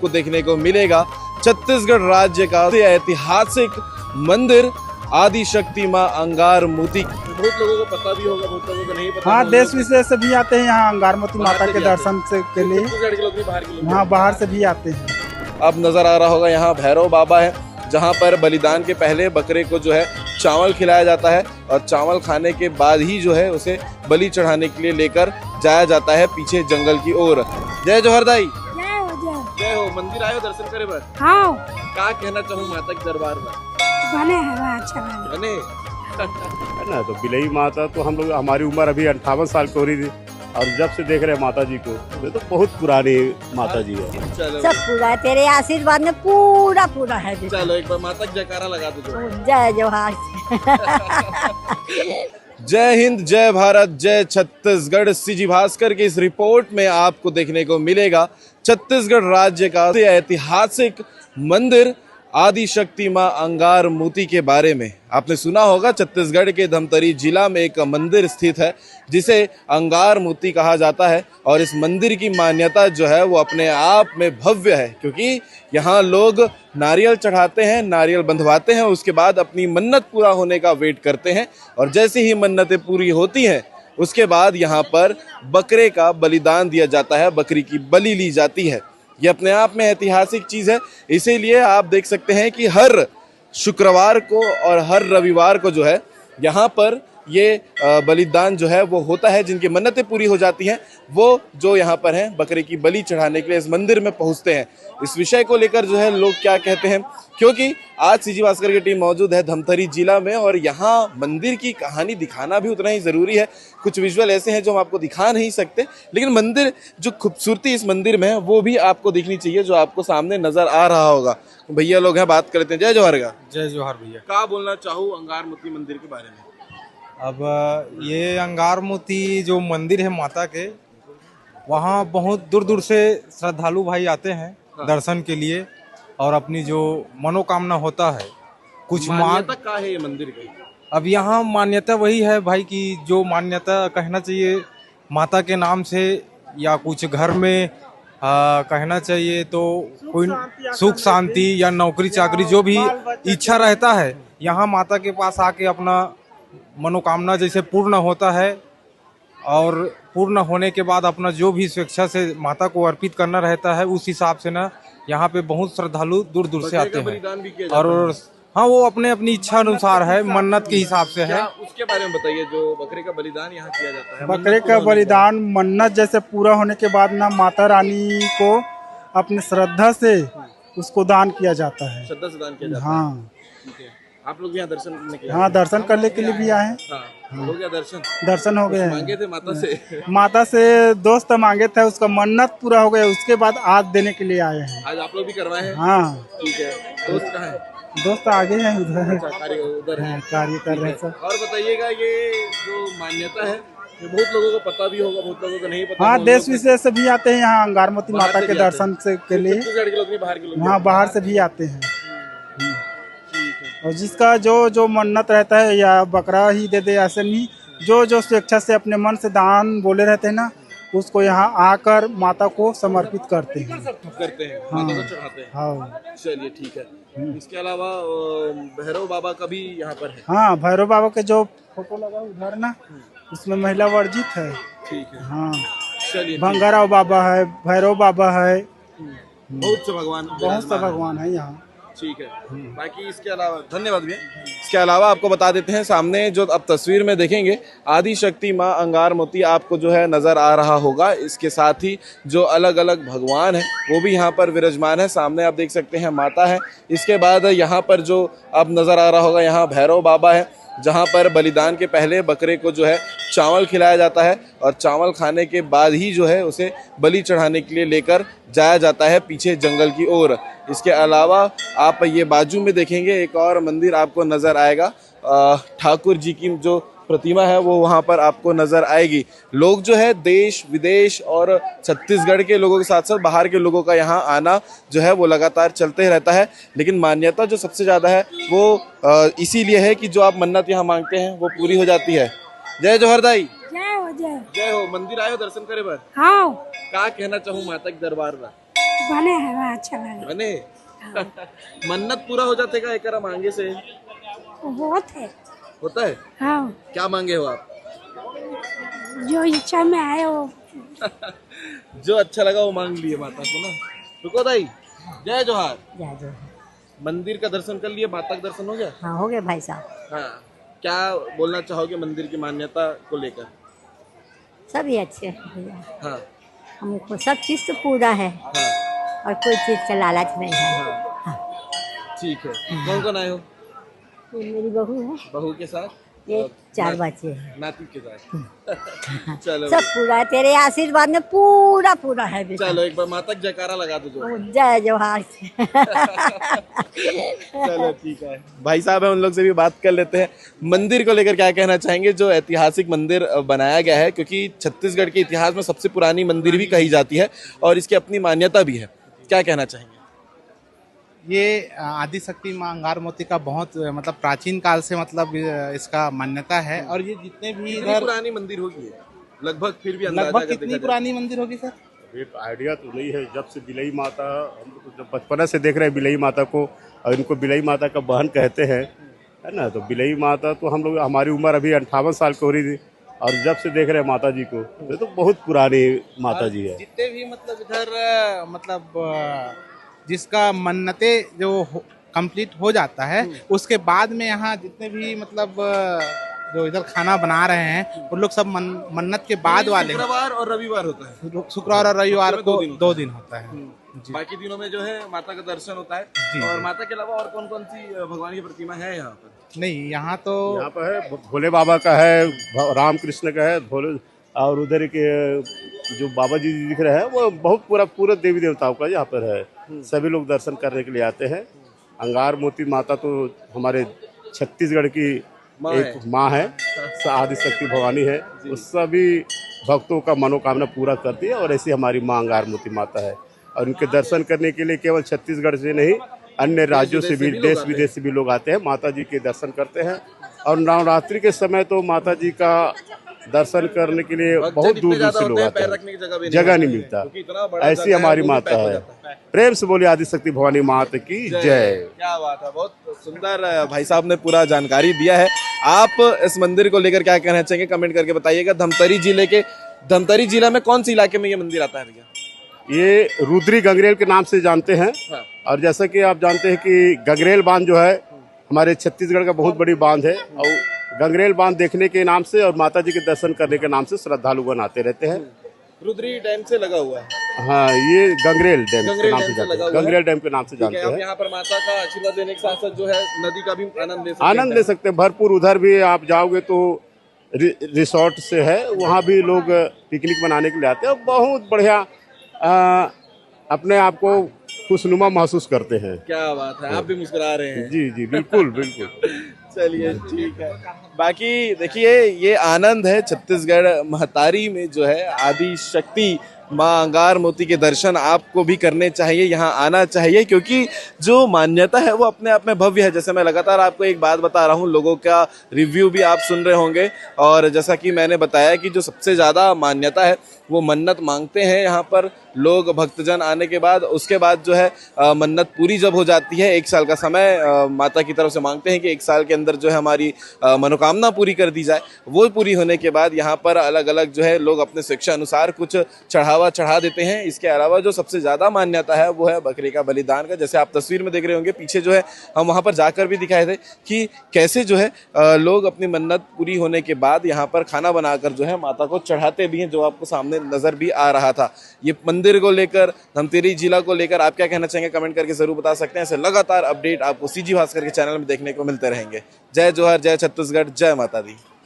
आपको देखने को मिलेगा छत्तीसगढ़ राज्य का ऐतिहासिक मंदिर आदि शक्ति मां अंगार मोती। बहुत लोगों को पता भी होगा, बहुत लोगों को नहीं पता। हाँ, देश विदेश से भी आते हैं यहाँ अंगार मोती माता के दर्शन से के लिए। छत्तीसगढ़ के लोग भी बाहर के लोग। हाँ, बाहर से भी आते हैं। अब नजर आ रहा होगा यहाँ भैरव बाबा है, जहाँ पर बलिदान के पहले बकरे को जो है चावल खिलाया जाता है और चावल खाने के बाद ही जो है उसे बलि चढ़ाने के लिए लेकर जाया जाता है पीछे जंगल की ओर। जय जोहर दाई। जय हो। मंदिर आयो दर्शन करे बर। हाँ, का कहना चाहूँ माता के दरबार में बने है अच्छा लगे। बने है ना। तो बिलई माता तो हम लोग, हमारी उम्र अभी 58 साल की हो रही थी और जब से देख रहे हैं माता जी को, ये तो बहुत पुरानी माता जी है। चलो सब पूरा है, तेरे आशीर्वाद में पूरा पूरा है। चलो एक बार माता की जयकारा लगा दो। जय जोहार। जय हिंद, जय भारत, जय छत्तीसगढ़। सीजी भास्कर की इस रिपोर्ट में आपको देखने को मिलेगा छत्तीसगढ़ राज्य का ऐतिहासिक मंदिर आदि शक्ति मां अंगार मोती के बारे में। आपने सुना होगा छत्तीसगढ़ के धमतरी जिला में एक मंदिर स्थित है जिसे अंगार मोती कहा जाता है और इस मंदिर की मान्यता जो है वो अपने आप में भव्य है, क्योंकि यहाँ लोग नारियल चढ़ाते हैं, नारियल बंधवाते हैं, उसके बाद अपनी मन्नत पूरा होने का वेट करते हैं और जैसे ही मन्नतें पूरी होती हैं उसके बाद यहाँ पर बकरे का बलिदान दिया जाता है, बकरी की बलि ली जाती है। ये अपने आप में ऐतिहासिक चीज़ है, इसीलिए आप देख सकते हैं कि हर शुक्रवार को और हर रविवार को जो है यहाँ पर ये बलिदान जो है वो होता है। जिनकी मन्नतें पूरी हो जाती हैं वो जो यहाँ पर हैं बकरे की बलि चढ़ाने के लिए इस मंदिर में पहुँचते हैं। इस विषय को लेकर जो है लोग क्या कहते हैं, क्योंकि आज सीजी भास्कर की टीम मौजूद है धमतरी जिला में और यहाँ मंदिर की कहानी दिखाना भी उतना ही ज़रूरी है। कुछ विजुअल ऐसे हैं जो हम आपको दिखा नहीं सकते, लेकिन मंदिर जो खूबसूरती इस मंदिर में है वो भी आपको दिखनी चाहिए, जो आपको सामने नजर आ रहा होगा। भैया लोग हैं, बात करते हैं। जय जोहर का। जय जोहार भैया। क्या बोलना चाहूँ अंगार मोती मंदिर के बारे में? अब ये अंगार मोती जो मंदिर है माता के, वहाँ बहुत दूर दूर से श्रद्धालु भाई आते हैं दर्शन के लिए और अपनी जो मनोकामना होता है कुछ मान्यता क्या है ये मंदिर की? अब यहाँ मान्यता वही है भाई कि जो मान्यता कहना चाहिए माता के नाम से या कुछ घर में कहना चाहिए तो कोई सुख शांति या नौकरी चाकरी जो भी इच्छा रहता है यहाँ माता के पास आके अपना मनोकामना जैसे पूर्ण होता है और पूर्ण होने के बाद अपना जो भी स्वेच्छा से माता को अर्पित करना रहता है उस हिसाब से ना यहाँ पे बहुत श्रद्धालु दूर दूर से आते हैं और हाँ वो अपने अपनी इच्छा अनुसार है, मन्नत के हिसाब से है। उसके बारे में बताइए, जो बकरे का बलिदान यहाँ किया जाता है। बकरे का बलिदान मन्नत जैसे पूरा होने के बाद ना माता रानी को अपने श्रद्धा से उसको दान किया जाता है। श्रद्धा से दान किया जाता है। हाँ, ठीक है। आप लोग यहाँ दर्शन करने के लिए? हाँ, दर्शन करने के लिए भी आए हैं। हाँ, हो गया दर्शन? दर्शन हो गए मांगे हैं। थे माता से? माता से दोस्त मांगे थे, उसका मन्नत पूरा हो गया, उसके बाद आज देने के लिए आए हैं। आज आप लोग भी करवाए हैं? हाँ, ठीक है। दोस्त कहाँ है? दोस्त आगे हैं उधर उधर है, कार्य कर रहे हैं सब। और बताइएगा ये जो मान्यता है ये बहुत लोगों को पता भी होगा, बहुत लोगों को नहीं पता। हाँ, देश विदेश से भी आते हैं यहाँ अंगार मोती बाहर माता से के भी आते दर्शन से के लिए। छत्तीसगढ़ के लोग नहीं, बाहर के लोग? हाँ, बाहर से भी आते हैं। ठीक है। और जिसका जो मन्नत रहता है या बकरा ही दे दे, ऐसे नहीं, जो स्वेच्छा से अपने मन से दान बोले रहते हैं ना, उसको यहाँ आकर माता को समर्पित करते हैं। हाँ, माता को चढ़ाते हैं। हाँ, चलिए ठीक है। इसके अलावा भैरव बाबा का भी यहाँ पर है? हाँ, भैरव बाबा के जो फोटो लगा उधर ना, उसमें महिला वर्जित है। ठीक है। हाँ, चलिए। भंगाराव बाबा है, भैरव बाबा है, बहुत से भगवान है यहाँ। ठीक है। बाकी इसके अलावा धन्यवाद भैया। इसके अलावा आपको बता देते हैं, सामने जो अब तस्वीर में देखेंगे आदि शक्ति मां अंगार मोती आपको जो है नज़र आ रहा होगा। इसके साथ ही जो अलग अलग भगवान हैं वो भी यहाँ पर विराजमान है। सामने आप देख सकते हैं माता है। इसके बाद यहाँ पर जो अब नज़र आ रहा होगा यहाँ भैरव बाबा है, जहाँ पर बलिदान के पहले बकरे को जो है चावल खिलाया जाता है और चावल खाने के बाद ही जो है उसे बलि चढ़ाने के लिए लेकर जाया जाता है पीछे जंगल की ओर। इसके अलावा आप ये बाजू में देखेंगे एक और मंदिर आपको नज़र आएगा, ठाकुर जी की जो प्रतिमा है वो वहाँ पर आपको नज़र आएगी। लोग जो है देश विदेश और छत्तीसगढ़ के लोगों के साथ साथ बाहर के लोगों का यहाँ आना जो है वो लगातार चलते रहता है, लेकिन मान्यता जो सबसे ज़्यादा है वो इसीलिए है कि जो आप मन्नत यहाँ मांगते हैं वो पूरी हो जाती है। जय जोहर दाई। जय हो। जय हो। मंदिर आयो दर्शन करे बर। हाँ, का कहना चाहूँ माता के दरबार में? बने हैं वहाँ अच्छा लगे बने मन्नत पूरा हो जाते का एकरा मांगे से बहुत है। होता है? हाँ, क्या मांगे हो आप? जो इच्छा में आए वो। जो अच्छा लगा वो मांग लिए माता को ना। रुको दाई, जय जोहार। जय जय। मंदिर का दर्शन कर लिए, माता का दर्शन हो गया? हाँ, हो गए भाई साहब। हाँ, क्या बोलना चाहोगे मंदिर की मान्यता को लेकर? सभी अच्छे हैं भैया, हाँ हमको सब चीज तो पूरा है हाँ और कोई चीज का लालच नहीं है। हाँ, ठीक है। कौन कौन आए हो? ये मेरी बहू है, बहू के साथ? ये और 4 बच्चे हैं, नाती के साथ? चलो सब पूरा है। तेरे आशीर्वाद में पूरा पूरा है बेटा। चलो एक बार माता का जयकारा लगा दो जो। जय जोहार। चलो ठीक है। भाई साहब है, उन लोग से भी बात कर लेते हैं। मंदिर को लेकर क्या कहना चाहेंगे? जो ऐतिहासिक मंदिर बनाया गया है, क्योंकि छत्तीसगढ़ के इतिहास में सबसे पुरानी मंदिर भी कही जाती है और इसकी अपनी मान्यता भी है, क्या कहना चाहेंगे? ये आदि शक्ति मां अंगार मोती का बहुत मतलब प्राचीन काल से मतलब इसका मान्यता है। और ये जितने भी कितनी इधर पुरानी मंदिर होगी ये? लगभग फिर भी अंदाजा लगभग अगर कितनी देखा जाए। पुरानी मंदिर होगी सर? एक आइडिया तो नहीं है। जब से बिलई माता, हम लोग तो जब बचपन से देख रहे हैं बिलई माता को, और इनको बिलई माता का बहन कहते हैं, है ना। तो बिलई माता तो हम लोग, हमारी उम्र अभी 58 साल की हो रही थी, और जब से देख रहे हैं माता जी को, ये तो बहुत पुरानी माता जी है। जितने भी मतलब इधर मतलब जिसका मन्नते जो कंप्लीट हो जाता है, उसके बाद में यहाँ जितने भी मतलब जो इधर खाना बना रहे हैं वो लोग सब मन्नत के बाद वाले। शुक्रवार और रविवार होता है। शुक्रवार और रविवार को 2 दिन होता है। बाकी दिनों में जो है माता का दर्शन होता है। और माता के अलावा और कौन कौन सी भगवान की प्रतिमा है यहाँ पर? नहीं, यहाँ तो यहाँ पर है भोले बाबा का है, राम कृष्ण का है, भोले, और उधर के जो बाबा जी दिख रहे हैं वो बहुत पूरा देवी देवताओं का यहाँ पर है। सभी लोग दर्शन करने के लिए आते हैं। अंगार मोती माता तो हमारे छत्तीसगढ़ की एक माँ है, आदि शक्ति भवानी है। उस सभी भक्तों का मनोकामना पूरा करती है, और ऐसी हमारी माँ अंगार मोती माता है। और उनके दर्शन करने के लिए केवल छत्तीसगढ़ से नहीं, अन्य राज्यों से भी, देश विदेश से भी लोग आते हैं, माता जी के दर्शन करते हैं। और नवरात्रि के समय तो माता जी का दर्शन करने के लिए बहुत दूर दूर से लोग आते हैं, जगह नहीं मिलता। ऐसी हमारी माता है। प्रेम से बोले आदि शक्ति भवानी माता की जय। क्या बात है, बहुत सुंदर भाई साहब ने पूरा जानकारी दिया है। आप इस मंदिर को लेकर क्या कहना चाहेंगे, कमेंट करके बताइएगा। धमतरी जिला में कौन सी इलाके में ये मंदिर आता है भैया? ये रुद्री गंगरेल के नाम से जानते हैं। हाँ। और जैसा कि आप जानते हैं कि गंगरेल बांध जो है हमारे छत्तीसगढ़ का बहुत बड़ी बांध है, और गंगरेल बांध देखने के नाम से और माता जी के दर्शन करने के नाम से श्रद्धालुगण आते रहते हैं। रुद्री डैम से लगा हुआ है। हाँ, ये गंगरेल डैम के नाम से लगा जानते हुआ हैं, है। गंगरेल डैम के नाम से ठीक है, जानते आप हैं। यहाँ पर माता का आशीर्वाद देने के साथ साथ जो है नदी का भी आनंद ले सकते हैं भरपूर। उधर भी आप जाओगे तो रिसोर्ट से है, वहाँ भी लोग पिकनिक मनाने के लिए आते हैं। बहुत बढ़िया अपने आप को खुशनुमा महसूस करते हैं। क्या बात है, आप भी मुस्कुरा रहे हैं। जी जी, बिल्कुल बिल्कुल। चलिए ठीक है। बाकी देखिए, ये आनंद है छत्तीसगढ़ महतारी में जो है आदि शक्ति माँ अंगार मोती के दर्शन आपको भी करने चाहिए, यहाँ आना चाहिए, क्योंकि जो मान्यता है वो अपने आप में भव्य है। जैसे मैं लगातार आपको एक बात बता रहा हूँ, लोगों का रिव्यू भी आप सुन रहे होंगे, और जैसा कि मैंने बताया कि जो सबसे ज़्यादा मान्यता है वो मन्नत मांगते हैं यहाँ पर लोग, भक्तजन आने के बाद। उसके बाद जो है मन्नत पूरी जब हो जाती है, 1 साल का समय माता की तरफ से मांगते हैं कि 1 साल के अंदर जो है हमारी मनोकामना पूरी कर दी जाए। वो पूरी होने के बाद यहाँ पर अलग अलग जो है लोग अपने शिक्षा अनुसार कुछ चढ़ा देते हैं। इसके अलावा जो सबसे ज़्यादा मान्यता है वो है बकरे का बलिदान का। जैसे आप तस्वीर में देख रहे होंगे पीछे, जो है हम वहाँ पर जाकर भी दिखाए थे कि कैसे जो है लोग अपनी मन्नत पूरी होने के बाद यहाँ पर खाना बनाकर जो है माता को चढ़ाते भी हैं, जो आपको सामने नजर भी आ रहा था। ये मंदिर को लेकर, धमतरी जिला को लेकर आप क्या कहना चाहेंगे, कमेंट करके जरूर बता सकते हैं। ऐसे लगातार अपडेट आपको सीजी भास्कर के चैनल में देखने को मिलते रहेंगे। जय जोहार, जय छत्तीसगढ़, जय माता दी।